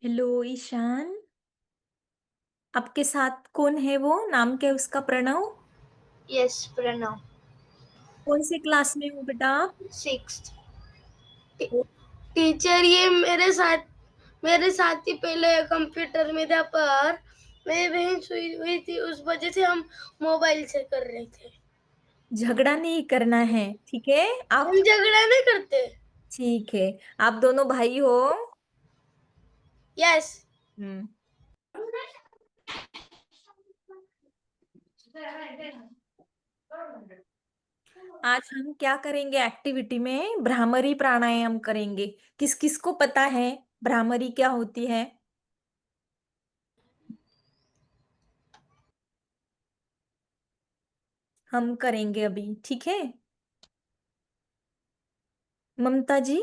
Hello Ishan. आपके साथ कौन है? वो नाम क्या है उसका? प्रणव। यस, प्रणव। कौन से क्लास में हो बेटा आप? सिक्स्थ। ओ, टीचर ये मेरे साथ ही पहले कंप्यूटर में था, पर मेरी बहन सोई हुई थी, उस वजह से हम मोबाइल से कर रहे थे। झगड़ा नहीं करना है, ठीक है हम आप? झगड़ा नहीं करते। ठीक है। आप दोनों भाई हो? यस। हम्म। आज हम क्या करेंगे? एक्टिविटी में भ्रामरी प्राणायाम करेंगे। किस किस को पता है भ्रामरी क्या होती है? हम करेंगे अभी, ठीक है? ममता जी,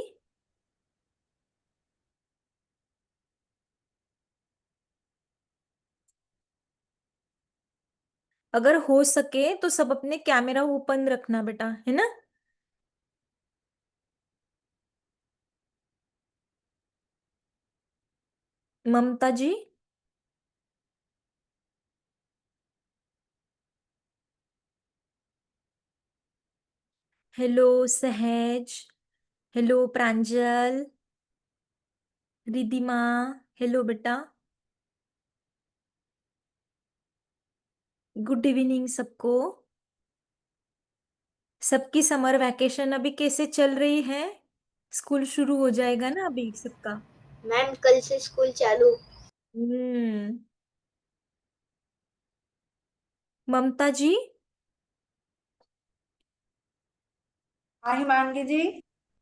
अगर हो सके तो सब अपने कैमरा ओपन रखना बेटा, है ना? ममता जी। हेलो सहज। हेलो प्रांजल। रिधिमा। हेलो बेटा। गुड इवनिंग सबको। सबकी समर वैकेशन अभी कैसे चल रही है? स्कूल शुरू हो जाएगा ना अभी सबका। मैम, कल से स्कूल चालू। हम्म। ममता जी। हाँ हिमांगी जी।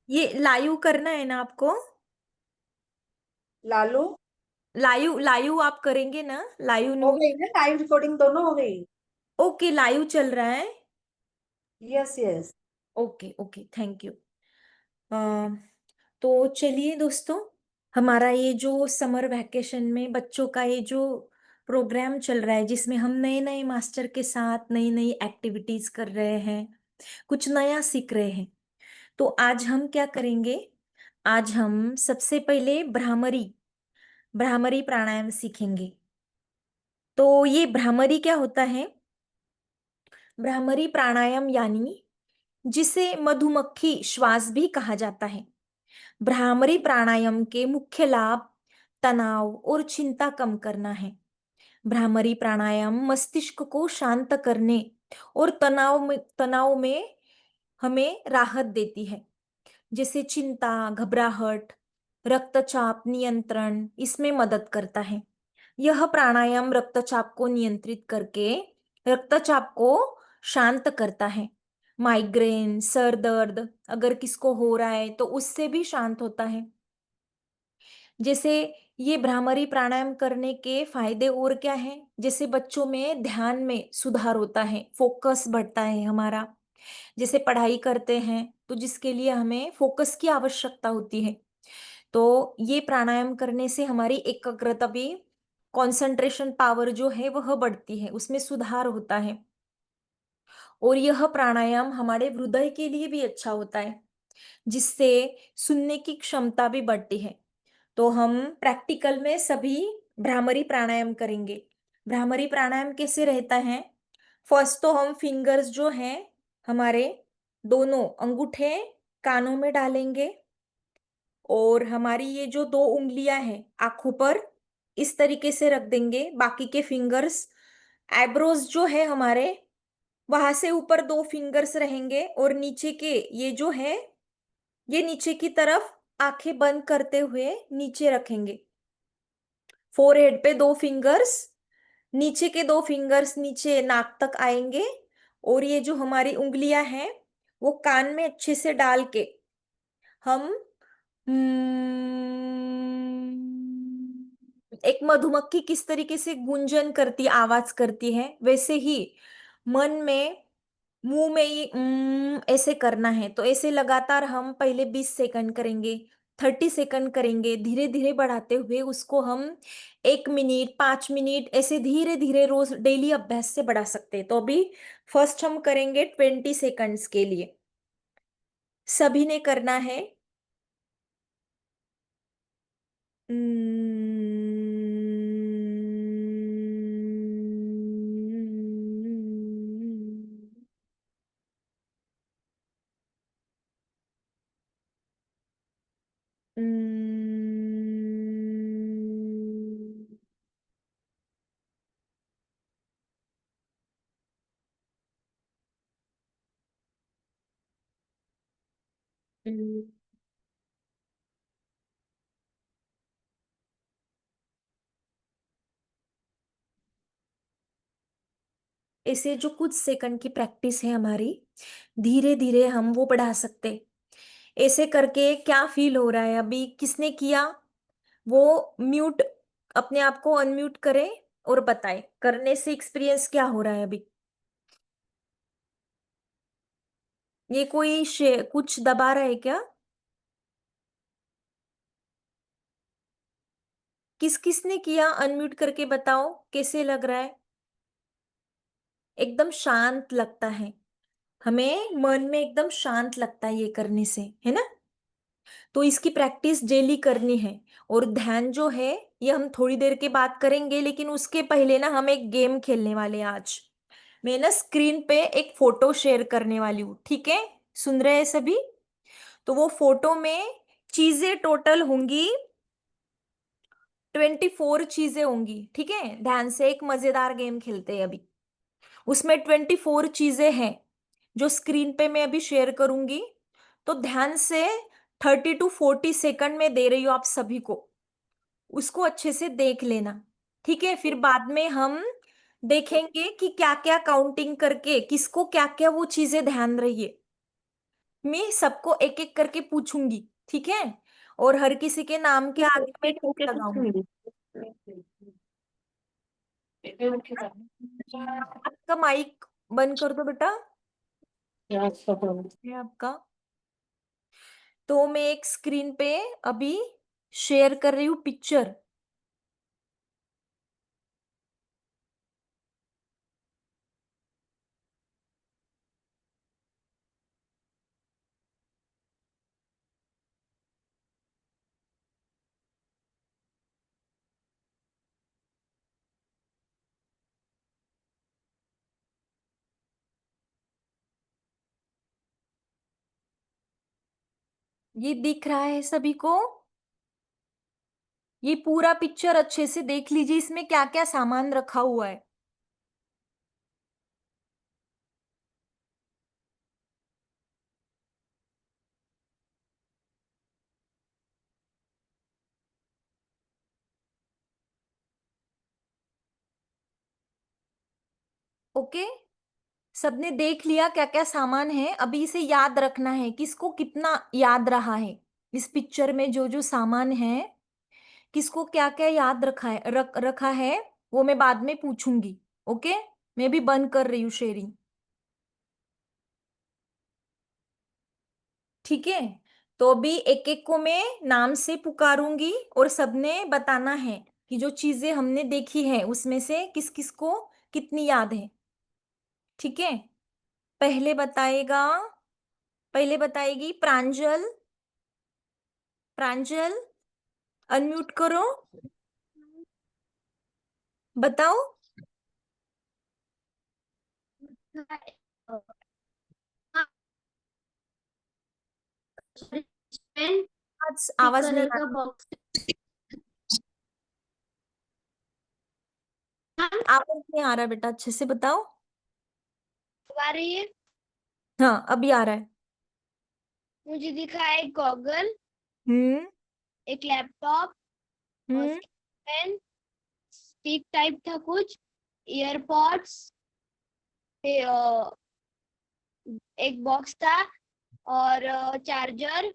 ये लाइव करना है ना आपको? लालू। लाइव लाइव आप करेंगे ना? लाइव हो न्यूज। गई ना, लाइव रिकॉर्डिंग दोनों हो गई। ओके, लाइव चल रहा है। Yes yes. Okay okay, thank you. तो चलिए दोस्तों, हमारा ये जो समर वैकेशन में बच्चों का ये जो प्रोग्राम चल रहा है, जिसमें हम नए नए मास्टर के साथ नई नई एक्टिविटीज कर रहे हैं, कुछ नया सीख रहे हैं। तो आज हम क्या करेंगे? आज हम सबसे पहले भ्रामरी भ्रामरी प्राणायाम सीखेंगे। तो ये भ्रामरी क्या होता है? भ्रामरी प्राणायाम यानी जिसे मधुमक्खी श्वास भी कहा जाता है। भ्रामरी प्राणायाम के मुख्य लाभ तनाव और चिंता कम करना है। भ्रामरी प्राणायाम मस्तिष्क को शांत करने और तनाव में हमें राहत देती है। जैसे चिंता, घबराहट, रक्तचाप नियंत्रण इसमें मदद करता है। यह प्राणायाम रक्तचाप को नियंत्रित करके रक्तचाप को शांत करता है। माइग्रेन, सर दर्द अगर किसको हो रहा है तो उससे भी शांत होता है। जैसे ये भ्रामरी प्राणायाम करने के फायदे और क्या हैं? जैसे बच्चों में ध्यान में सुधार होता है, फोकस बढ़ता है हमारा। जैसे पढ़ाई करते हैं तो जिसके लिए हमें फोकस की आवश्यकता होती है, तो ये प्राणायाम करने से हमारी एकाग्रता भी, कंसंट्रेशन पावर जो है वह बढ़ती है, उसमें सुधार होता है। और यह प्राणायाम हमारे हृदय के लिए भी अच्छा होता है, जिससे सुनने की क्षमता भी बढ़ती है। तो हम प्रैक्टिकल में सभी भ्रामरी प्राणायाम करेंगे। भ्रामरी प्राणायाम कैसे रहता है? फर्स्ट तो हम फिंगर्स जो हैं हमारे, दोनों अंगूठे कानों में डालेंगे, और हमारी ये जो दो उंगलियां हैं आंखों पर इस तरीके से रख देंगे। बाकी के फिंगर्स, आईब्रोज जो है हमारे, वहां से ऊपर दो फिंगर्स रहेंगे, और नीचे के ये जो है, ये नीचे की तरफ आंखें बंद करते हुए नीचे रखेंगे। फोरहेड पे दो फिंगर्स, नीचे के दो फिंगर्स नीचे नाक तक आएंगे, और ये जो हमारी उंगलियां हैं वो कान में अच्छे से डाल के हम एक मधुमक्खी किस तरीके से गुंजन करती, आवाज करती है, वैसे ही मन में, मुंह में ये ऐसे करना है। तो ऐसे लगातार हम पहले 20 सेकंड करेंगे, 30 सेकंड करेंगे, धीरे धीरे बढ़ाते हुए उसको हम 1 मिनट, 5 मिनट ऐसे धीरे धीरे रोज डेली अभ्यास से बढ़ा सकते हैं। तो अभी फर्स्ट हम करेंगे 20 सेकंड्स के लिए। सभी ने करना है। ऐसे जो कुछ सेकंड की प्रैक्टिस है हमारी, धीरे धीरे हम वो बढ़ा सकते। ऐसे करके क्या फील हो रहा है अभी, किसने किया वो म्यूट, अपने आप को अनम्यूट करें और बताए करने से एक्सपीरियंस क्या हो रहा है अभी। ये कोई कुछ दबा रहा है क्या? किस किसने किया अनम्यूट करके बताओ कैसे लग रहा है। एकदम शांत लगता है, हमें मन में एकदम शांत लगता है ये करने से, है ना। तो इसकी प्रैक्टिस डेली करनी है। और ध्यान जो है ये हम थोड़ी देर के बाद करेंगे, लेकिन उसके पहले ना हम एक गेम खेलने वाले हैं आज। मैं ना स्क्रीन पे एक फोटो शेयर करने वाली हूँ, ठीक है? सुन रहे हैं सभी? तो वो फोटो में चीजें टोटल होंगी 24 चीजें होंगी, ठीक है? ध्यान से, एक मजेदार गेम खेलते हैं अभी। उसमें 24 चीजें हैं जो स्क्रीन पे मैं अभी शेयर करूंगी। तो ध्यान से 30 to 40 सेकंड में दे रही हूँ आप सभी को, उसको अच्छे से देख लेना, ठीक है? फिर बाद में हम देखेंगे कि क्या क्या काउंटिंग करके किसको क्या क्या वो चीजें ध्यान रही है। मैं सबको एक एक करके पूछूंगी, ठीक है? और हर किसी के नाम के आगे में टिक लगाऊंगी। आपका माइक बंद कर दो बेटा, ये आपका। तो मैं एक स्क्रीन पे अभी शेयर कर रही हूँ पिक्चर। ये दिख रहा है सभी को? ये पूरा पिक्चर अच्छे से देख लीजिए, इसमें क्या क्या सामान रखा हुआ है। ओके, सबने देख लिया क्या क्या सामान है? अभी इसे याद रखना है, किसको कितना याद रहा है इस पिक्चर में जो जो सामान है, किसको क्या क्या याद रखा है, वो मैं बाद में पूछूंगी। ओके, मैं भी बंद कर रही हूँ शेयरिंग, ठीक है? तो अभी एक एक को मैं नाम से पुकारूंगी और सबने बताना है कि जो चीजें हमने देखी है उसमें से किस किस को कितनी याद है, ठीक है? पहले बताएगा, पहले बताएगी प्रांजल। प्रांजल, अनम्यूट करो, बताओ। पेन, आज पिंक आवाज नहीं कलर आ का बॉक्स। आवाज नहीं आ रहा बेटा, अच्छे से बताओ। आ रही है। हाँ अभी आ रहा है। मुझे दिखा है एक गॉगल, हम्म। एक लैपटॉप और हम्म। पेन, स्टिक टाइप था कुछ, ईयरपॉड्स, एक बॉक्स था और charger,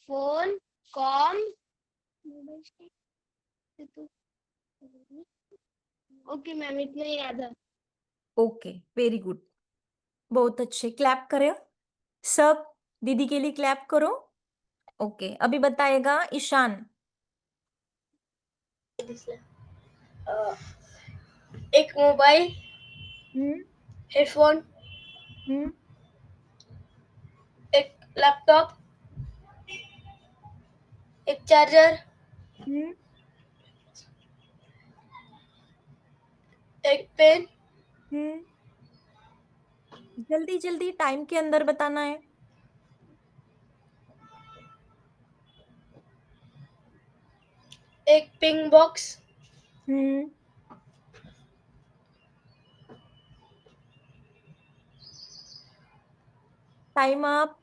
phone, com. Okay ma'am, इतना ही याद है। ओके, वेरी गुड, बहुत अच्छे, क्लैप करो सब, दीदी के लिए क्लैप करो। ओके, अभी बताएगा ईशान। एक मोबाइल, हम्म। हेडफोन, हम्म। एक लैपटॉप, एक चार्जर, हम्म। एक पेन, हम्म। जल्दी जल्दी टाइम के अंदर बताना है। एक pink box, hmm. Time up.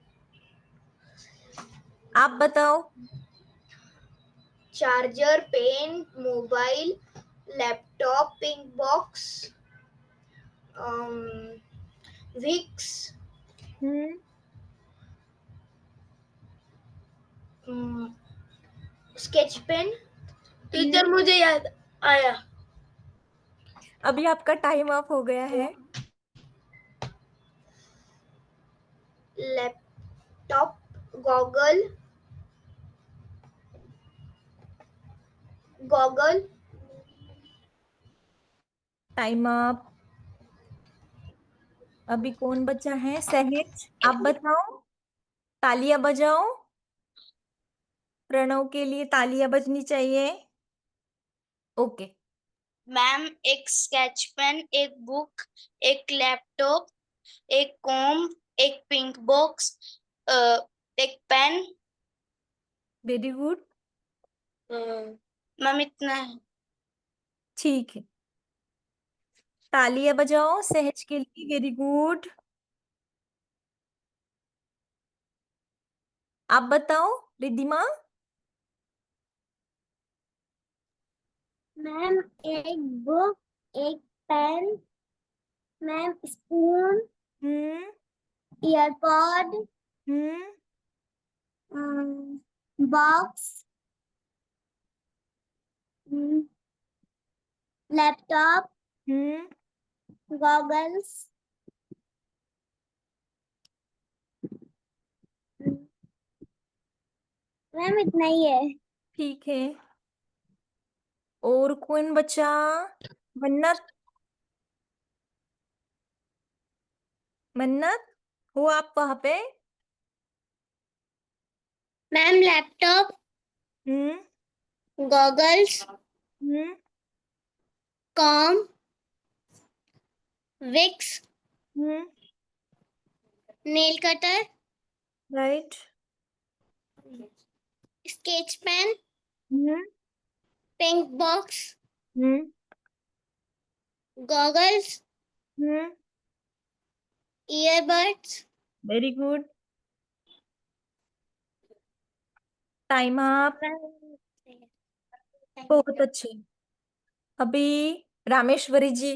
आप बताओ। Charger, pen, mobile, laptop, pink box, Vicks, hmm sketch pen. Hmm teacher मुझे याद आया। अभी आपका टाइम अप हो गया है। Laptop, goggle, goggle, time up. अभी कौन बचा है? सहज, आप बताओ। तालियां बजाओ। प्रणव के लिए तालियां बजनी चाहिए। ओके। मैम एक स्केच पेन, एक बुक, एक लैपटॉप, एक कॉम्ब, एक पिंक बॉक्स, एक पेन। Very good. मैम इतना है। ठीक है, तालियां बजाओ सहज के लिए। Very good. आप बताओ रिद्धिमा। मैम एक बुक, एक पेन, मैम स्पून, हम्म ईयरपॉड, हम्म box, laptop, hmm goggles. Ma'am इतना ही है। ठीक है, और कौन बचा? मन्नत। मन्नत, हो आप वहां पे? Ma'am laptop, hmm goggles, hmm comb, Vicks, hmm nail cutter, right. Sketch pen, hmm pink box, hmm goggles, hmm earbuds. Very good. Time up. बहुत अच्छे। अभी रामेश्वरी जी।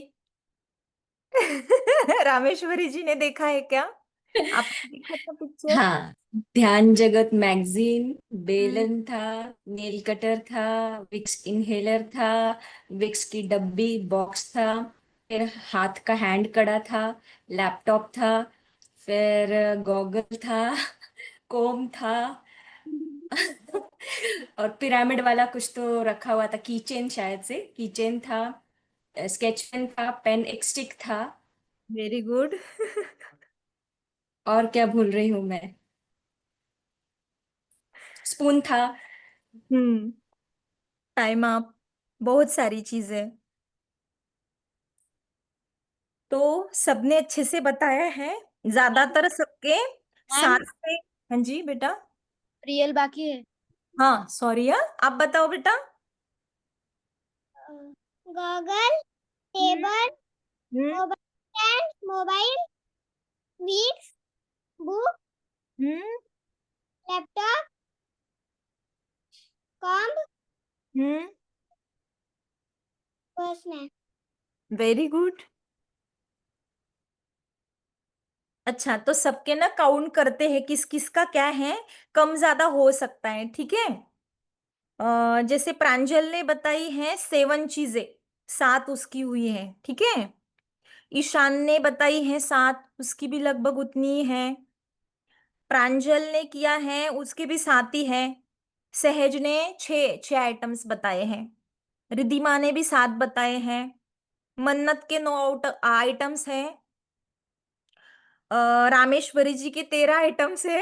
रामेश्वरी जी ने देखा है क्या? आपने देखा था पिक्चर? हाँ, ध्यान जगत मैगजीन, हम्म बेलन था, नेल कटर था, विक्स इनहेलर था, विक्स की डब्बी बॉक्स था, फिर हाथ का हैंड कड़ा था, लैपटॉप था, फिर गॉगल था, कोम था। और पिरामिड वाला कुछ तो रखा हुआ था, कीचेन, शायद से कीचेन था, स्केच पेन था, पेन एक स्टिक था। Very good. और क्या भूल रही हूँ मैं? स्पून था। हम्म टाइम अप। बहुत सारी चीजें तो सबने अच्छे से बताया है, ज्यादातर सबके मैम साथ में। हाँ जी बेटा। रियल बाकी है। हाँ सॉरी, हाँ आप बताओ बेटा। Goggle, hmm table, hmm mobile stand, mobile, Vicks, book, hmm laptop, comb, hmm personal. Very good. अच्छा, तो सबके ना काउंट करते हैं किस किस का क्या है। कम ज्यादा हो सकता है, ठीक है। जैसे प्रांजल ने बताई है 7 चीजें, 7 उसकी हुई है, ठीक है। ईशान ने बताई है 7, उसकी भी लगभग उतनी ही है। प्रांजल ने किया है, उसके भी 7 ही है। सहज ने 6 आइटम्स बताए हैं। रिद्धिमा ने भी 7 बताए हैं। मन्नत के 9 आइटम्स हैं। रामेश्वरी जी के 13 आइटम्स है।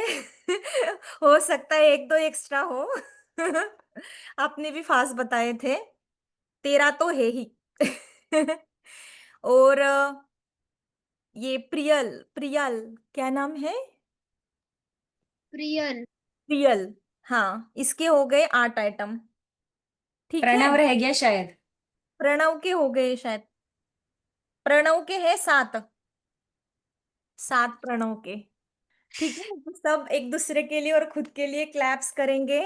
हो सकता है एक दो एक्स्ट्रा हो। आपने भी फास्ट बताए थे। 13 तो है ही। और ये प्रियल, प्रियल क्या नाम है? रियल। प्रियल। हाँ, इसके हो गए 8 आइटम, ठीक है। प्रणव रह गया शायद। प्रणव के हो गए शायद। प्रणव के है 7, 7 प्रणव के। ठीक है, तो सब एक दूसरे के लिए और खुद के लिए क्लैप्स करेंगे।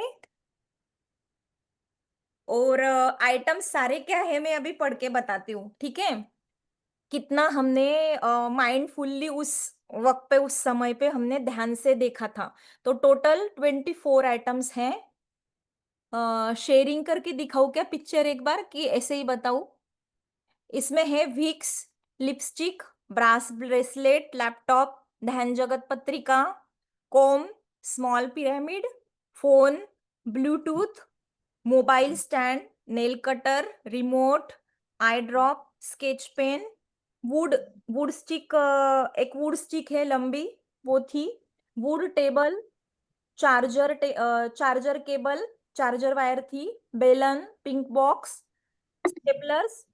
और आइटम सारे क्या है मैं अभी पढ़ के बताती हूँ, ठीक है? कितना हमने माइंडफुल्ली उस वक्त पे, उस समय पे हमने ध्यान से देखा था। तो टोटल 24 आइटम्स हैं। शेयरिंग करके दिखाऊं क्या पिक्चर एक बार, कि ऐसे ही बताऊं? इसमें है Vicks, lipstick, brass bracelet, laptop, Dhyan Jagat Patrika, कॉम, small pyramid, phone, Bluetooth, mobile stand, nail cutter, remote, eye drop, sketch pen, wood wood stick, एक वुड स्टिक है लंबी, वो थी, wood table, charger cable, charger wire थी, बेलन, पिंक बॉक्स, स्टेपलर्स,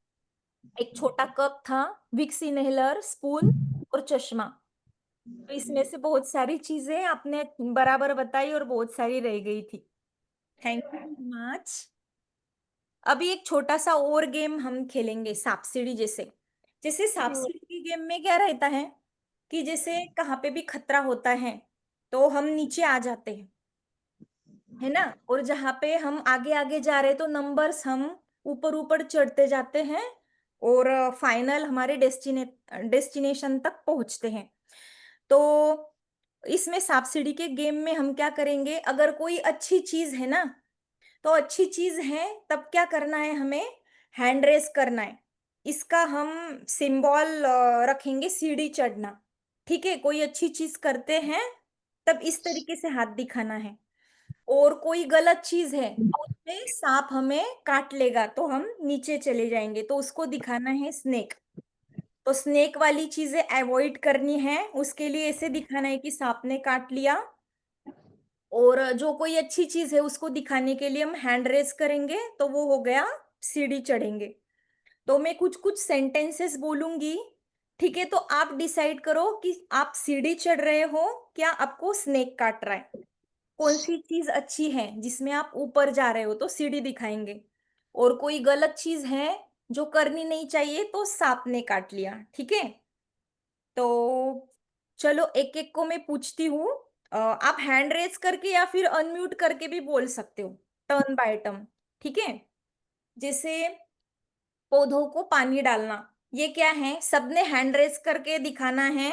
एक छोटा कप था, विक्स इनहेलर, स्पून और चश्मा। तो इसमें से बहुत सारी चीजें आपने बराबर बताई और बहुत सारी रह गई थी। Thank you much. अभी एक छोटा सा और गेम हम खेलेंगे, सांप सीढ़ी जैसे। जैसे सांप सीढ़ी के गेम में क्या रहता है कि जैसे कहाँ पे भी खतरा होता है तो हम नीचे आ जाते हैं, है ना? और जहाँ पे हम आगे आगे जा रहे हैं तो नंबर्स हम ऊपर ऊपर चढ़ते जाते हैं और फाइनल हमारे डेस्टिनेशन तक पहुंचते हैं। तो इसमें सांप सीढ़ी के गेम में हम क्या करेंगे, अगर कोई अच्छी चीज है ना, तो अच्छी चीज है तब क्या करना है, हमें हैंड रेस करना है। इसका हम सिंबल रखेंगे सीढ़ी चढ़ना। ठीक है, कोई अच्छी चीज करते हैं तब इस तरीके से हाथ दिखाना है। और कोई गलत चीज है और उसमें सांप हमें काट लेगा तो हम नीचे चले जाएंगे, तो उसको दिखाना है स्नेक। तो स्नेक वाली चीजें अवॉइड करनी है, उसके लिए ऐसे दिखाना है कि सांप ने काट लिया। और जो कोई अच्छी चीज है उसको दिखाने के लिए हम हैंड रेस करेंगे, तो वो हो गया सीढ़ी चढ़ेंगे। तो मैं कुछ कुछ सेंटेंसेस बोलूंगी, ठीक है? तो आप डिसाइड करो कि आप सीढ़ी चढ़ रहे हो क्या आपको स्नेक काट रहा है। कौन सी चीज अच्छी है जिसमें आप ऊपर जा रहे हो तो सीढ़ी दिखाएंगे, और कोई गलत चीज है जो करनी नहीं चाहिए तो सांप ने काट लिया, ठीक है? तो चलो एक एक को मैं पूछती हूँ। आप हैंड रेस करके या फिर अनम्यूट करके भी बोल सकते हो, टर्न बाय टर्न, ठीक है? जैसे पौधों को पानी डालना, ये क्या है, सबने हैंड रेस करके दिखाना है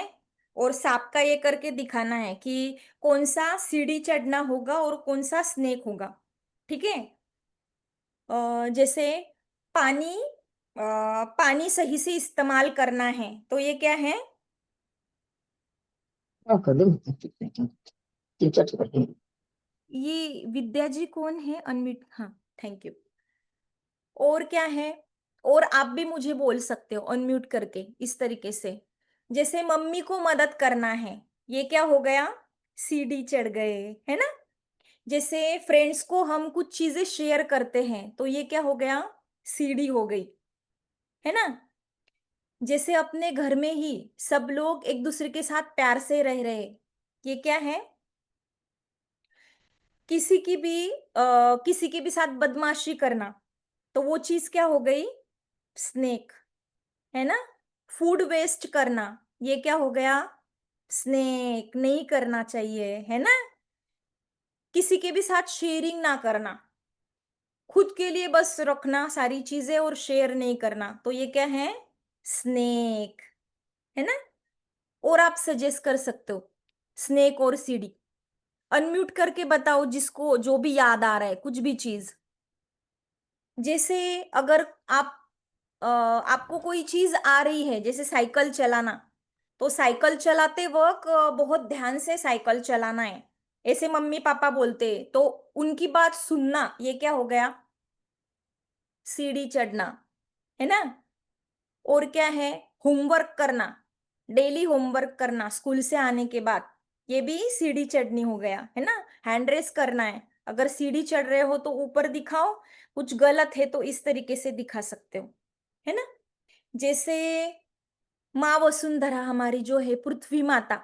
और सांप का ये करके दिखाना है कि कौन सा सीढ़ी चढ़ना होगा और कौन सा स्नेक होगा, ठीक है? जैसे पानी, पानी सही से इस्तेमाल करना है, तो ये क्या है? ये विद्या जी कौन है, अनम्यूट, हाँ, थैंक यू। और क्या है? और आप भी मुझे बोल सकते हो अनम्यूट करके इस तरीके से। जैसे मम्मी को मदद करना है, ये क्या हो गया, सीढ़ी चढ़ गए, है ना? जैसे फ्रेंड्स को हम कुछ चीजें शेयर करते हैं तो ये क्या हो गया, सीढ़ी हो गई, है ना? जैसे अपने घर में ही सब लोग एक दूसरे के साथ प्यार से रह रहे, ये क्या है? किसी की भी किसी के भी साथ बदमाशी करना, तो वो चीज क्या हो गई, स्नेक, है ना? फूड वेस्ट करना, ये क्या हो गया, स्नेक, नहीं करना चाहिए, है ना? किसी के भी साथ शेयरिंग ना करना, खुद के लिए बस रखना सारी चीजें और शेयर नहीं करना, तो ये क्या है, स्नेक, है ना? और आप सजेस्ट कर सकते हो स्नेक और सीढ़ी। अनम्यूट करके बताओ जिसको जो भी याद आ रहा है, कुछ भी चीज। जैसे अगर आप आपको कोई चीज आ रही है, जैसे साइकिल चलाना, तो साइकिल चलाते वक्त बहुत ध्यान से साइकिल चलाना है, ऐसे मम्मी पापा बोलते हैं, तो उनकी बात सुनना, ये क्या हो गया, सीढ़ी चढ़ना, है ना? और क्या है, होमवर्क करना, डेली होमवर्क करना स्कूल से आने के बाद, ये भी सीढ़ी चढ़नी हो गया, है ना? हैंड रेस करना है, अगर सीढ़ी चढ़ रहे हो तो ऊपर दिखाओ, कुछ गलत है तो इस तरीके से दिखा सकते हो, है ना? जैसे माँ वसुंधरा हमारी जो है पृथ्वी माता,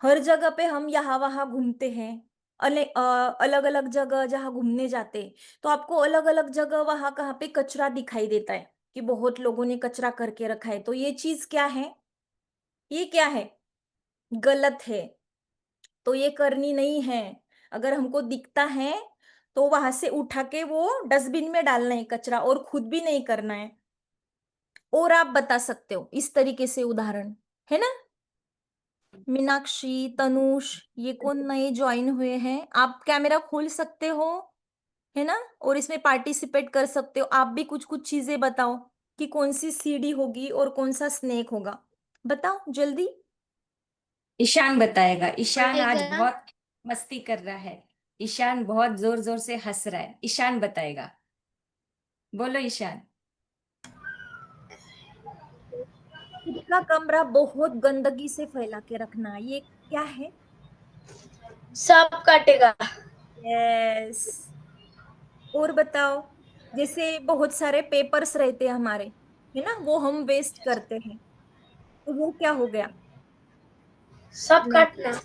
हर जगह पे हम यहाँ वहां घूमते हैं, अलग अलग जगह जहाँ घूमने जाते हैं, तो आपको अलग अलग जगह वहां कहाँ पे कचरा दिखाई देता है कि बहुत लोगों ने कचरा करके रखा है, तो ये चीज क्या है, ये क्या है, गलत है। तो ये करनी नहीं है। अगर हमको दिखता है तो वहां से उठा के वो डस्टबिन में डालना है कचरा, और खुद भी नहीं करना है। और आप बता सकते हो इस तरीके से उदाहरण, है ना? मीनाक्षी, तनुष, ये कौन नए ज्वाइन हुए हैं? आप कैमरा खोल सकते हो, है ना? और इसमें पार्टिसिपेट कर सकते हो। आप भी कुछ कुछ चीजें बताओ कि कौन सी सीढ़ी होगी और कौन सा स्नेक होगा। बताओ जल्दी। ईशान बताएगा। ईशान आज बताएगा। बहुत मस्ती कर रहा है। ईशान बहुत जोर जोर से हंस रहा है। ईशान बताएगा। बोलो ईशान। खुद का कमरा बहुत गंदगी से फैला के रखना, ये क्या है? सांप काटेगा। यस। और बताओ, जैसे बहुत सारे पेपर्स रहते हैं हमारे, है ना, वो हम वेस्ट करते हैं, तो वो क्या हो गया? सांप काटना।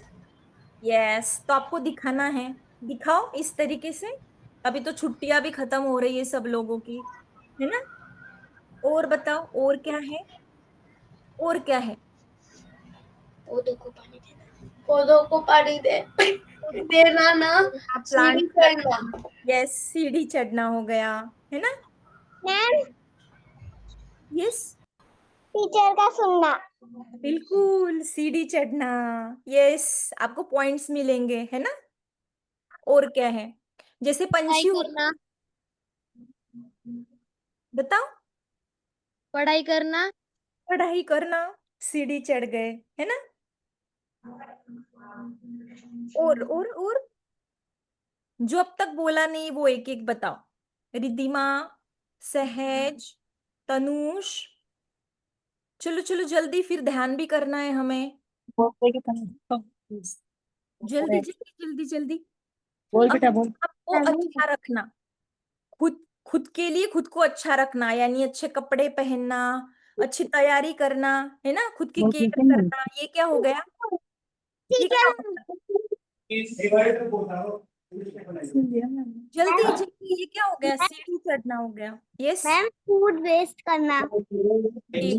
यस। तो आपको दिखाना है, दिखाओ इस तरीके से। अभी तो छुट्टियां भी खत्म हो रही है सब लोगों की, है ना? और बताओ, और क्या है? और क्या है? पौधों को पानी देना। पौधों को पानी दे देना ना। सीढ़ी प्लांट चढ़ना। लगाना। यस, सीढ़ी चढ़ना हो गया, है ना? मैम, यस, टीचर का सुनना। बिल्कुल सीढ़ी चढ़ना। यस, आपको पॉइंट्स मिलेंगे, है ना? और क्या है? जैसे पढ़ाई पंछी होते, करना। बताओ। पढ़ाई करना। पढ़ाई करना, सीढ़ी चढ़ गए, है ना? और जो अब तक बोला नहीं वो एक एक बताओ। रिद्धिमा, सहज, तनुष, चलो चलो जल्दी, फिर ध्यान भी करना है हमें। जल्दी जल्दी जल्दी जल्दी। बोल अब बेटा बोल। आपको अच्छा रखना, खुद खुद के लिए खुद को अच्छा रखना, यानी अच्छे कपड़े पहनना, अच्छी तैयारी करना, है ना, खुद की केयर करना, ये क्या हो गया? ये क्या हो गया? जल्दी जल्दी, ये क्या हो गया? सीढ़ी चढ़ना हो गया। यस, मैम, फूड वेस्ट करना। ये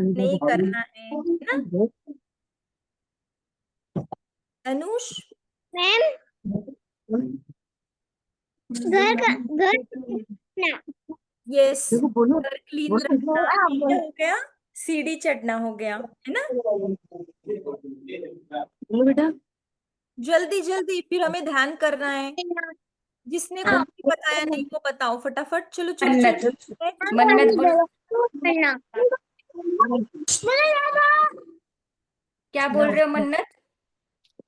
नहीं करना है ना? अनुष, मैम, घर ना। यस, घर क्लीन रखना, ये क्या हो गया? सीढ़ी चढ़ना हो गया, है ना? बोलो बेटा। जल्दी जल्दी, फिर हमें ध्यान करना है। जिसने कुछ भी बताया नहीं वो बताओ फटाफट, चलो चलो मन्नत। चलो। मन्नत बोल। करना। क्या बोल रहे हो मन्नत?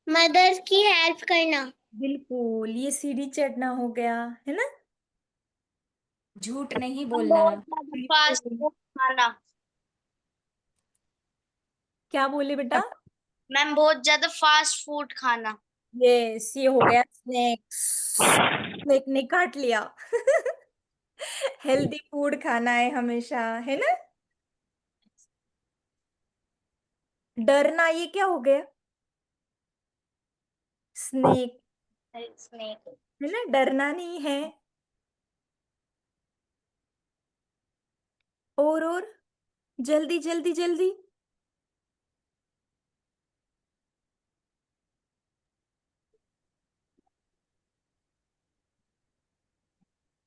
मदर्स की हेल्प करना। बिल्कुल, ये सीढ़ी चढ़ना हो गया, है ना? झूठ नहीं बोलना। बहुत फास्ट बिल्कुल। फूड खाना। क्या बोले बेटा? मैम, बहुत ज्यादा फास्ट फूड खाना। यस, ये हो गया स्नैक्स। स्नैक ने काट लिया। हेल्दी फूड खाना है हमेशा, है ना? डरना, ये क्या हो गया? Snake, snake. है ना, डरना नहीं है। और जल्दी जल्दी जल्दी।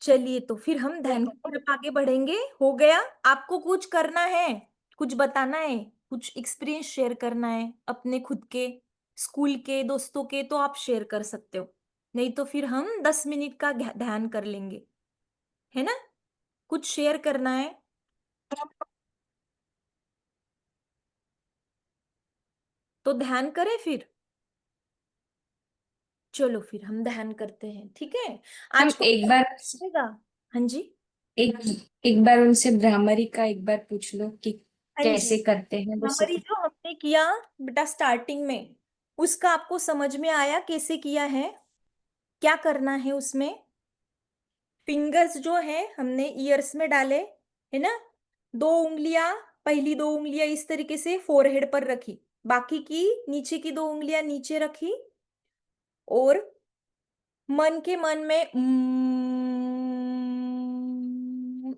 चलिए, तो फिर हम ध्यान की तरफ आगे बढ़ेंगे। हो गया? आपको कुछ करना है, कुछ बताना है, कुछ एक्सपीरियंस शेयर करना है अपने खुद के, स्कूल के, दोस्तों के, तो आप शेयर कर सकते हो। नहीं तो फिर हम 10 मिनट का ध्यान कर लेंगे, है ना? कुछ शेयर करना है तो ध्यान करें फिर। चलो फिर हम ध्यान करते हैं, ठीक है? हम आज को एक बार हाँ जी, एक एक बार उनसे भ्रामरी का एक बार पूछ लो कि हाँ जी। कैसे करते हैं वो हमारी जो हमने किया बेटा स्टार्टिंग में, उसका आपको समझ में आया कैसे किया है? क्या करना है उसमें? फिंगर्स जो है हमने ईयर्स में डाले, है ना? 2 उंगलियां, पहली 2 उंगलियां इस तरीके से फोरहेड पर रखी, बाकी की नीचे की 2 उंगलियां नीचे रखी, और मन के मन में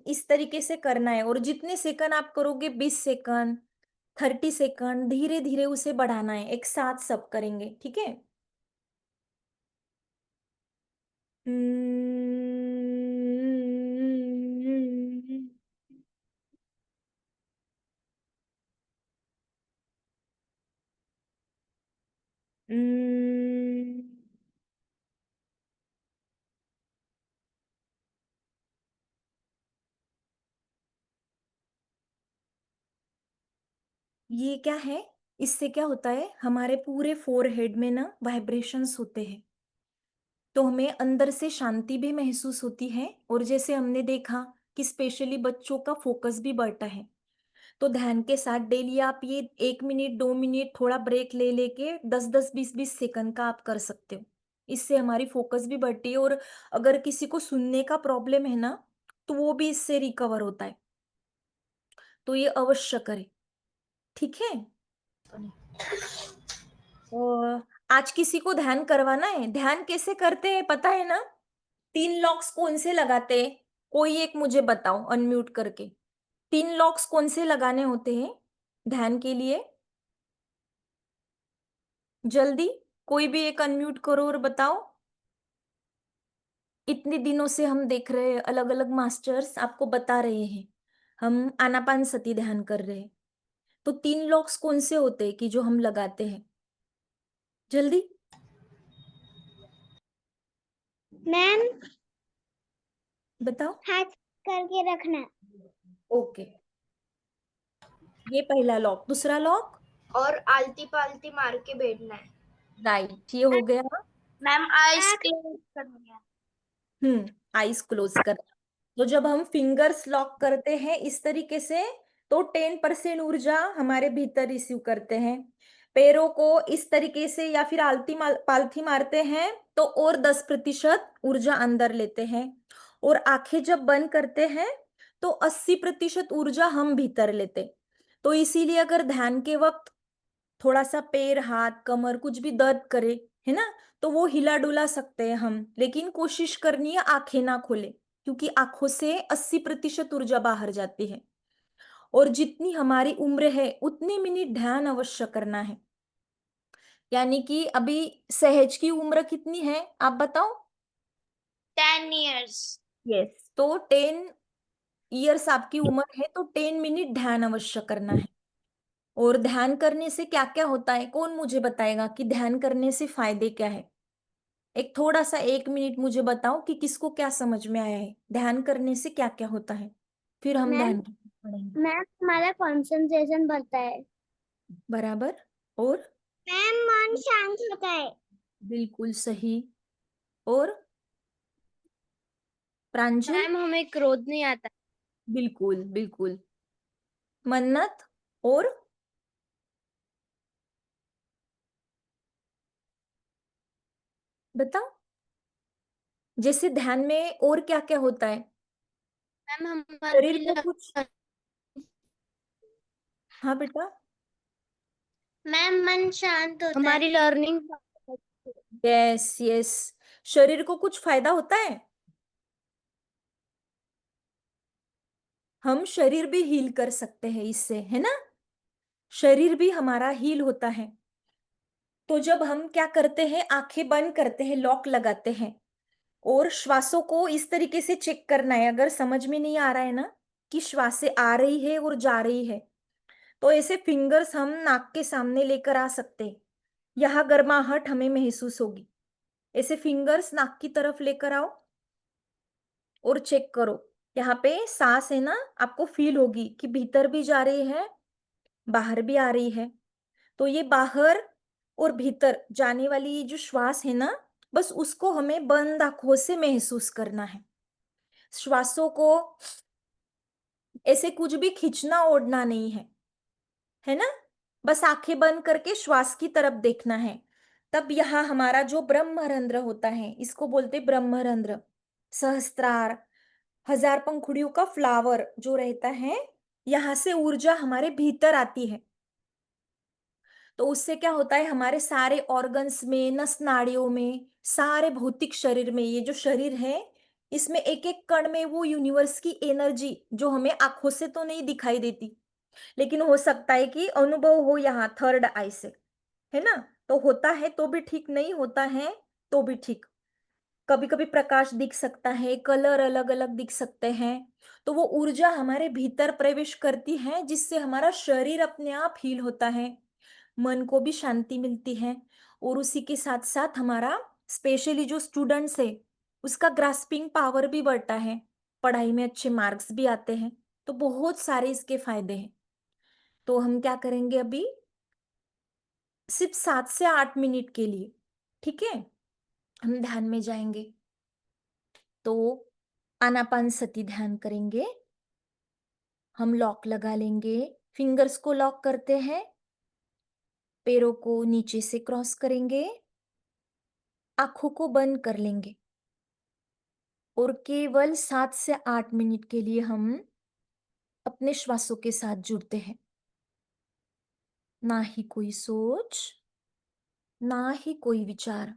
इस तरीके से करना है। और जितने सेकंड आप करोगे, 20 सेकंड, 30 सेकंड धीरे धीरे उसे बढ़ाना है, एक साथ सब करेंगे, ठीक है। ये क्या है, इससे क्या होता है, हमारे पूरे फोरहेड में ना वाइब्रेशंस होते हैं, तो हमें अंदर से शांति भी महसूस होती है, और जैसे हमने देखा कि स्पेशली बच्चों का फोकस भी बढ़ता है। तो ध्यान के साथ डेली आप ये 1 मिनट 2 मिनट थोड़ा ब्रेक ले लेके 10-10 20-20 सेकंड का आप कर सकते हो। इससे हमारी फोकस भी बढ़ती है, और अगर किसी को सुनने का प्रॉब्लम है ना, तो वो भी इससे रिकवर होता है। तो ये अवश्य करें, ठीक है। और आज किसी को ध्यान करवाना है, ध्यान कैसे करते हैं पता है ना? 3 लॉक्स कौन से लगाते हैं? कोई एक मुझे बताओ अनम्यूट करके। 3 लॉक्स कौन से लगाने होते हैं ध्यान के लिए? जल्दी कोई भी एक अनम्यूट करो और बताओ। इतने दिनों से हम देख रहे हैं, अलग अलग मास्टर्स आपको बता रहे हैं, हम आनापान सती ध्यान कर रहे हैं। तो 3 लॉक्स कौन से होते हैं कि जो हम लगाते हैं? जल्दी मैम, बताओ। हाथ करके रखना। ओके, ये पहला लॉक। दूसरा लॉक? और आलती पालती मार के बैठना है। राइट, ये हो गया। मैम आइस क्लोज करनी है। आईज क्लोज कर। तो जब हम फिंगर्स लॉक करते हैं इस तरीके से, तो 10% ऊर्जा हमारे भीतर रिसीव करते हैं। पैरों को इस तरीके से या फिर पालथी मारते हैं तो और 10% ऊर्जा अंदर लेते हैं। और आंखें जब बंद करते हैं तो 80% ऊर्जा हम भीतर लेते। तो इसीलिए अगर ध्यान के वक्त थोड़ा सा पैर हाथ कमर कुछ भी दर्द करे, है ना, तो वो हिला डुला सकते हैं हम, लेकिन कोशिश करनी है आंखें ना खोले, क्योंकि आंखों से 80% ऊर्जा बाहर जाती है। और जितनी हमारी उम्र है उतने मिनट ध्यान अवश्य करना है। यानी कि अभी सहज की उम्र कितनी है आप बताओ? 10 years। यस, तो 10 इयर्स आपकी उम्र है, तो 10 मिनट ध्यान अवश्य करना है। और ध्यान करने से क्या क्या होता है, कौन मुझे बताएगा कि ध्यान करने से फायदे क्या है? एक थोड़ा सा 1 मिनट मुझे बताओ कि किसको क्या समझ में आया है, ध्यान करने से क्या क्या होता है, फिर हम मैम ध्यान पढ़ेंगे। मैम हमारा कंसंट्रेशन बढ़ता है। बराबर। और मैम मन शांत होता है। बिल्कुल सही। और प्रांजल? मैम हमें क्रोध नहीं आता। बिल्कुल बिल्कुल। मन्नत? और बताओ, जैसे ध्यान में और क्या क्या होता है? मैम शरीर हमारी को कुछ, हाँ बेटा। मैम मन शांत होता है। हमारी लर्निंग। यस यस, शरीर को कुछ फायदा होता है, हम शरीर भी हील कर सकते हैं इससे, है ना, शरीर भी हमारा हील होता है। तो जब हम क्या करते हैं, आंखें बंद करते हैं, लॉक लगाते हैं, और श्वासों को इस तरीके से चेक करना है। अगर समझ में नहीं आ रहा है ना कि श्वासें आ रही है और जा रही है, तो ऐसे फिंगर्स हम नाक के सामने लेकर आ सकते हैं। यहाँ गर्माहट हमें महसूस होगी। ऐसे फिंगर्स नाक की तरफ लेकर आओ और चेक करो। यहाँ पे सांस है ना, आपको फील होगी कि भीतर भी जा रही है, बाहर भी आ रही है। तो ये बाहर और भीतर जाने वाली ये जो श्वास है ना, बस उसको हमें बंद आंखों से महसूस करना है। श्वासों को ऐसे कुछ भी खींचना ओढ़ना नहीं है ना, बस आंखें बंद करके श्वास की तरफ देखना है। तब यहाँ हमारा जो ब्रह्मरंध्र होता है, इसको बोलते ब्रह्मरंध्र, सहस्त्रार, 1000 पंखुड़ियों का फ्लावर जो रहता है, यहाँ से ऊर्जा हमारे भीतर आती है। तो उससे क्या होता है, हमारे सारे ऑर्गन्स में, नस नाड़ियों में, सारे भौतिक शरीर में, ये जो शरीर है इसमें एक एक कण में वो यूनिवर्स की एनर्जी जो हमें आंखों से तो नहीं दिखाई देती, लेकिन हो सकता है कि अनुभव हो यहाँ थर्ड आई से, है ना? तो होता है तो भी ठीक, नहीं होता है तो भी ठीक। कभी-कभी प्रकाश दिख सकता है, कलर अलग-अलग दिख सकते हैं, तो वो ऊर्जा हमारे भीतर प्रवेश करती है जिससे हमारा शरीर अपने आप हील होता है, मन को भी शांति मिलती है और उसी के साथ-साथ हमारा स्पेशली जो स्टूडेंट्स है, उसका ग्रास्पिंग पावर भी बढ़ता है, पढ़ाई में अच्छे मार्क्स भी आते हैं, तो बहुत सारे इसके फायदे हैं। तो हम क्या करेंगे अभी सिर्फ 7 से 8 मिनट के लिए, ठीक है? हम ध्यान में जाएँगे। तो आनापानसती ध्यान करेंगे। हम लॉक लगा लेंगे, फिंगर्स को लॉक करते हैं, पैरों को नीचे से क्रॉस करेंगे, आँखों को बंद कर लेंगे और केवल 7 से 8 मिनट के लिए हम अपने श्वासों के साथ जुड़ते हैं। ना ही कोई सोच, ना ही कोई विचार।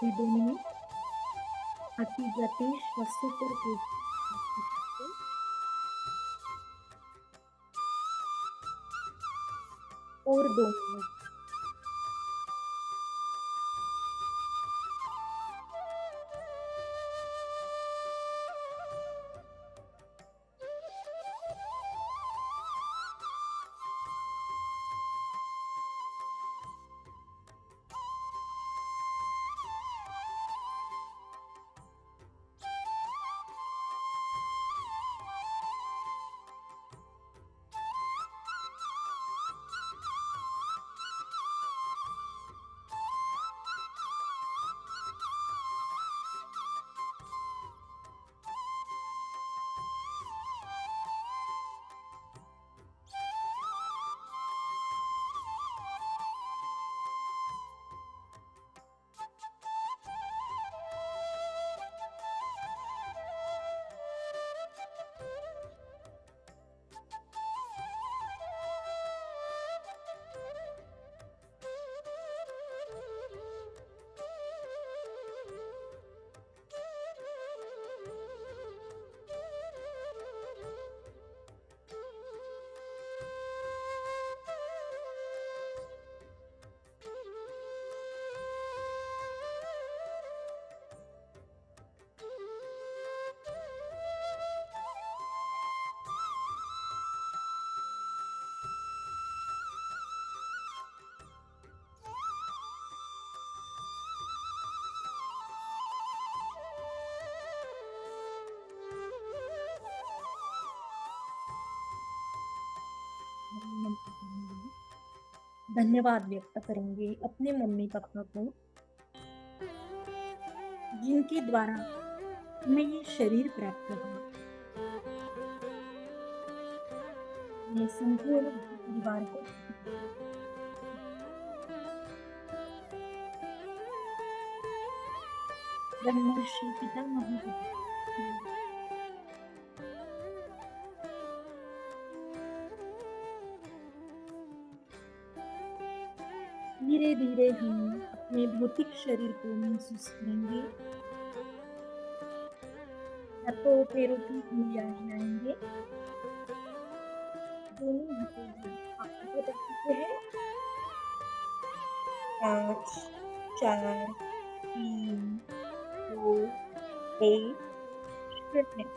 ये 2 मिनट आती-जाती श्वासों पर केंद्रित और 2 मिनट। धन्यवाद व्यक्त करेंगे अपने मम्मी पापा को, जिनके द्वारा हमें ये शरीर प्राप्त हुआ। मैं संपूर्ण परिवार को ब्रह्मर्षि पितामह को धीरे धीरे हम अपने भौतिक शरीर को महसूस करेंगे। हाथों पैरों की उंगलियां हिलाएंगे, दोनों हथेली आंखों तक रखते हैं। 5, 4, 3, 2, 1, 0।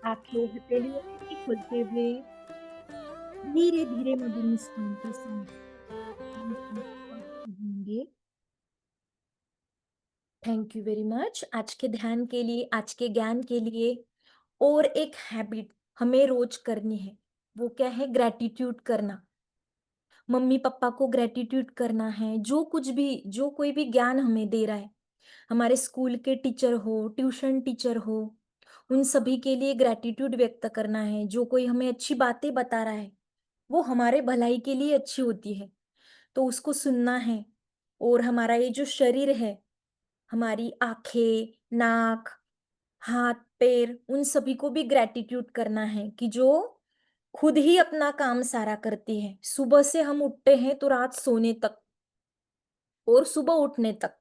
आंखें हथेलियों की खोलते हुए धीरे धीरे मधुर मुस्कान के साथ कहेंगे, थैंक यू वेरी मच। आज के ध्यान के लिए, आज के ज्ञान के लिए और एक हैबिट हमें रोज करनी है। वो क्या है? ग्रैटिट्यूड करना। मम्मी पापा को ग्रैटिट्यूड करना है। जो कुछ भी, जो कोई भी ज्ञान हमें दे रहा है, हमारे स्कूल के टीचर हो, ट्यूशन टीचर हो, उन सभी के लिए ग्रैटिट्यूड व्यक्त करना है। जो कोई हमें अच्छी बातें बता रहा है, वो हमारे भलाई के लिए अच्छी होती है, तो उसको सुनना है। और हमारा ये जो शरीर है, हमारी आंखें, नाक, हाथ, पैर, उन सभी को भी ग्रैटिट्यूड करना है कि जो खुद ही अपना काम सारा करती है। सुबह से हम उठते हैं तो रात सोने तक और सुबह उठने तक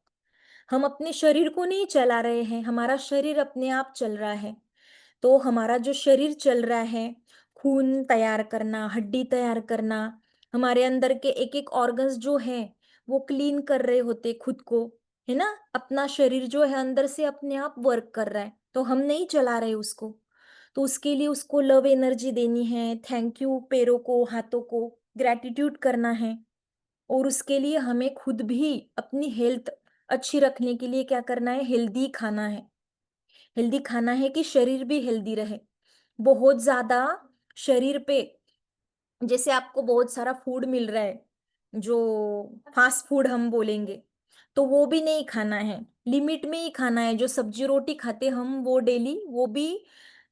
हम अपने शरीर को नहीं चला रहे हैं, हमारा शरीर अपने आप चल रहा है। तो हमारा जो शरीर चल रहा है, खून तैयार करना, हड्डी तैयार करना, हमारे अंदर के एक एक ऑर्गन्स जो है वो क्लीन कर रहे होते खुद को, है ना? अपना शरीर जो है अंदर से अपने आप वर्क कर रहा है, तो हम नहीं चला रहे उसको। तो उसके लिए उसको लव एनर्जी देनी है, थैंक यू पैरों को, हाथों को ग्रैटिट्यूड करना है। और उसके लिए हमें खुद भी अपनी हेल्थ अच्छी रखने के लिए क्या करना है? हेल्दी खाना है। हेल्दी खाना है कि शरीर भी हेल्दी रहे। बहुत ज्यादा शरीर पे, जैसे आपको बहुत सारा फूड मिल रहा है, जो फास्ट फूड हम बोलेंगे, तो वो भी नहीं खाना है। लिमिट में ही खाना है। जो सब्जी रोटी खाते हम वो डेली, वो भी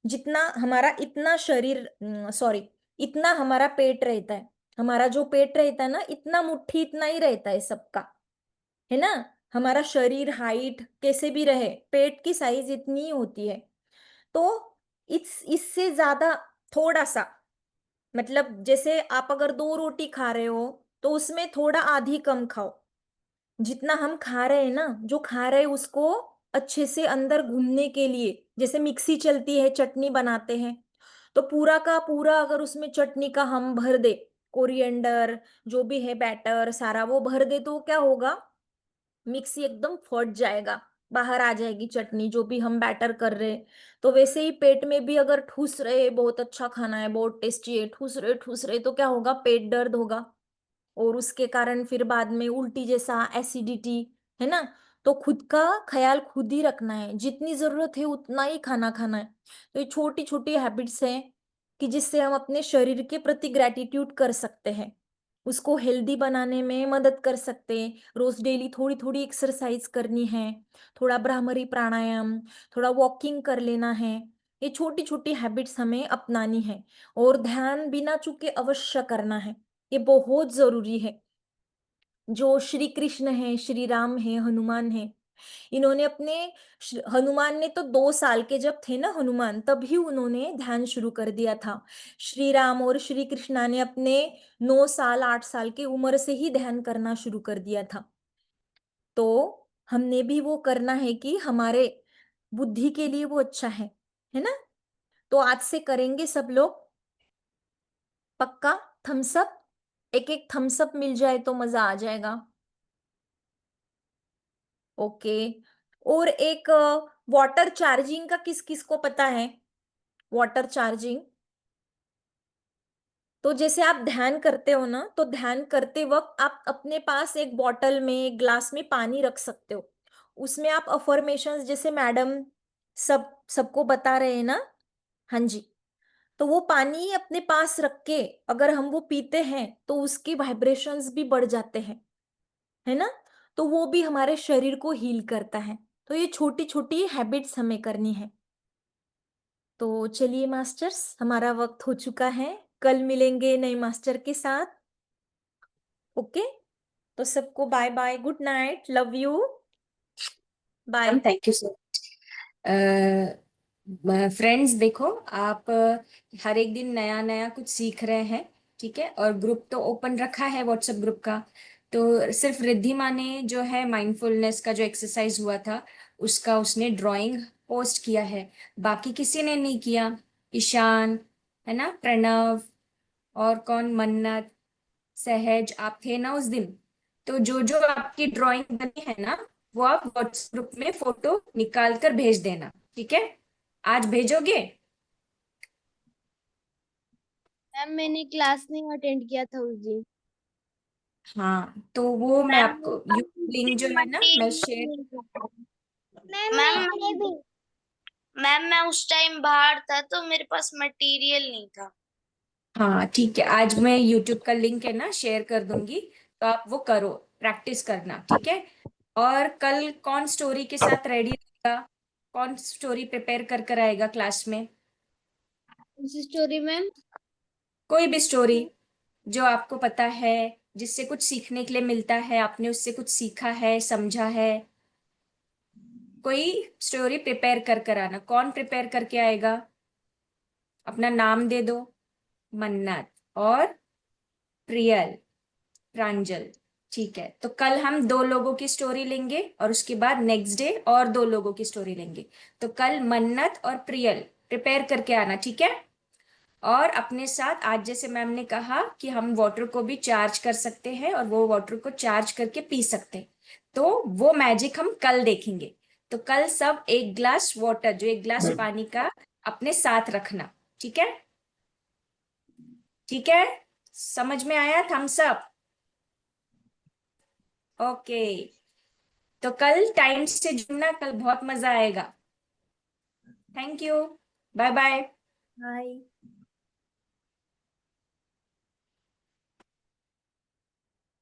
जितना हमारा, इतना शरीर, सॉरी, इतना हमारा पेट रहता है। हमारा जो पेट रहता है ना, इतना मुट्ठी इतना ही रहता है सबका, है ना? हमारा शरीर हाइट कैसे भी रहे, पेट की साइज इतनी ही होती है। तो इससे ज्यादा थोड़ा सा, मतलब जैसे आप अगर 2 रोटी खा रहे हो तो उसमें थोड़ा आधी कम खाओ। जितना हम खा रहे हैं ना, जो खा रहे हैं उसको अच्छे से अंदर घुलने के लिए, जैसे मिक्सी चलती है, चटनी बनाते हैं, तो पूरा का पूरा अगर उसमें चटनी का हम भर दे, कोरिएंडर जो भी है बैटर सारा वो भर दे, तो क्या होगा? मिक्सी एकदम फट जाएगा, बाहर आ जाएगी चटनी जो भी हम बैटर कर रहे हैं। तो वैसे ही पेट में भी अगर ठूस रहे, बहुत अच्छा खाना है, बहुत टेस्टी है, ठूस रहे तो क्या होगा? पेट दर्द होगा, और उसके कारण फिर बाद में उल्टी जैसा, एसिडिटी, है ना? तो खुद का ख्याल खुद ही रखना है, जितनी जरूरत है उतना ही खाना खाना है। तो ये छोटी छोटी हैबिट्स हैं कि जिससे हम अपने शरीर के प्रति ग्रैटिट्यूड कर सकते हैं, उसको हेल्दी बनाने में मदद कर सकते हैं। रोज डेली थोड़ी थोड़ी एक्सरसाइज करनी है, थोड़ा भ्रामरी प्राणायाम, थोड़ा वॉकिंग कर लेना है। ये छोटी छोटी हैबिट्स हमें अपनानी है, और ध्यान बिना चूके अवश्य करना है। ये बहुत जरूरी है। जो श्री कृष्ण है, श्री राम है, हनुमान है, इन्होंने अपने, हनुमान ने तो 2 साल के जब थे ना हनुमान, तभी उन्होंने ध्यान शुरू कर दिया था। श्री राम और श्री कृष्णा ने अपने 9 साल 8 साल की उम्र से ही ध्यान करना शुरू कर दिया था। तो हमने भी वो करना है कि हमारे बुद्धि के लिए वो अच्छा है ना? तो आज से करेंगे सब लोग, पक्का। थम्स अप, एक एक थम्स अप मिल जाए तो मजा आ जाएगा। ओके। और एक वाटर चार्जिंग का किस किस को पता है? वाटर चार्जिंग, तो जैसे आप ध्यान करते हो ना, तो ध्यान करते वक्त आप अपने पास एक बॉटल में, एक ग्लास में पानी रख सकते हो। उसमें आप अफर्मेशंस, जैसे मैडम सबको बता रहे हैं ना, हाँ जी, तो वो पानी अपने पास रख के अगर हम वो पीते हैं तो उसकी वाइब्रेशंस भी बढ़ जाते हैं, है ना? तो वो भी हमारे शरीर को हील करता है। तो ये छोटी-छोटी हैबिट्स हमें करनी है। तो चलिए मास्टर्स, हमारा वक्त हो चुका है। कल मिलेंगे नए मास्टर के साथ। ओके? तो सबको bye bye, good night, love you, bye. Thank you so much. Friends देखो, आप हर एक दिन नया नया कुछ सीख रहे हैं, ठीक है? और ग्रुप तो ओपन रखा है व्हाट्सएप ग्रुप का। तो सिर्फ रिद्धिमा ने जो है माइंडफुलनेस का जो एक्सरसाइज हुआ था उसका उसने ड्राइंग पोस्ट किया है, बाकी किसी ने नहीं किया। ईशान, है ना, प्रणव, और कौन, मन्नत, सहज, आप थे ना उस दिन? तो जो जो आपकी ड्राइंग बनी है ना, वो आप व्हाट्सएप ग्रुप में फोटो निकाल कर भेज देना, ठीक है? आज भेजोगे? मैम मैंने क्लास नहीं अटेंड किया था उस दिन। हाँ, तो वो मैं मैम आपको लिंक जो है ना मैं शेयर। मैम मैंने भी। मैम मैं उस टाइम बाहर था तो मेरे पास मटेरियल नहीं था। हाँ ठीक है, आज मैं यूट्यूब का लिंक है ना शेयर कर दूंगी, तो आप वो करो, प्रैक्टिस करना, ठीक है? और कल कौन स्टोरी के साथ रेडी रहेगा? कौन स्टोरी प्रिपेयर कर कर आएगा क्लास में? उस स्टोरी मैम। कोई भी स्टोरी जो आपको पता है, जिससे कुछ सीखने के लिए मिलता है, आपने उससे कुछ सीखा है, समझा है, कोई स्टोरी प्रिपेयर कर कर आना। कौन प्रिपेयर करके आएगा? अपना नाम दे दो। मन्नत और प्रियल, प्रांजल, ठीक है? तो कल हम 2 लोगों की स्टोरी लेंगे और उसके बाद नेक्स्ट डे और 2 लोगों की स्टोरी लेंगे। तो कल मन्नत और प्रियल प्रिपेयर करके आना, ठीक है? और अपने साथ आज जैसे मैम ने कहा कि हम वाटर को भी चार्ज कर सकते हैं और वो वाटर को चार्ज करके पी सकते हैं, तो वो मैजिक हम कल देखेंगे। तो कल सब 1 ग्लास वाटर, जो 1 ग्लास पानी का, अपने साथ रखना, ठीक है? ठीक है, समझ में आया थम्स अप? ओके, तो कल टाइम से जुड़ना, कल बहुत मजा आएगा। Thank you, bye bye. Bye.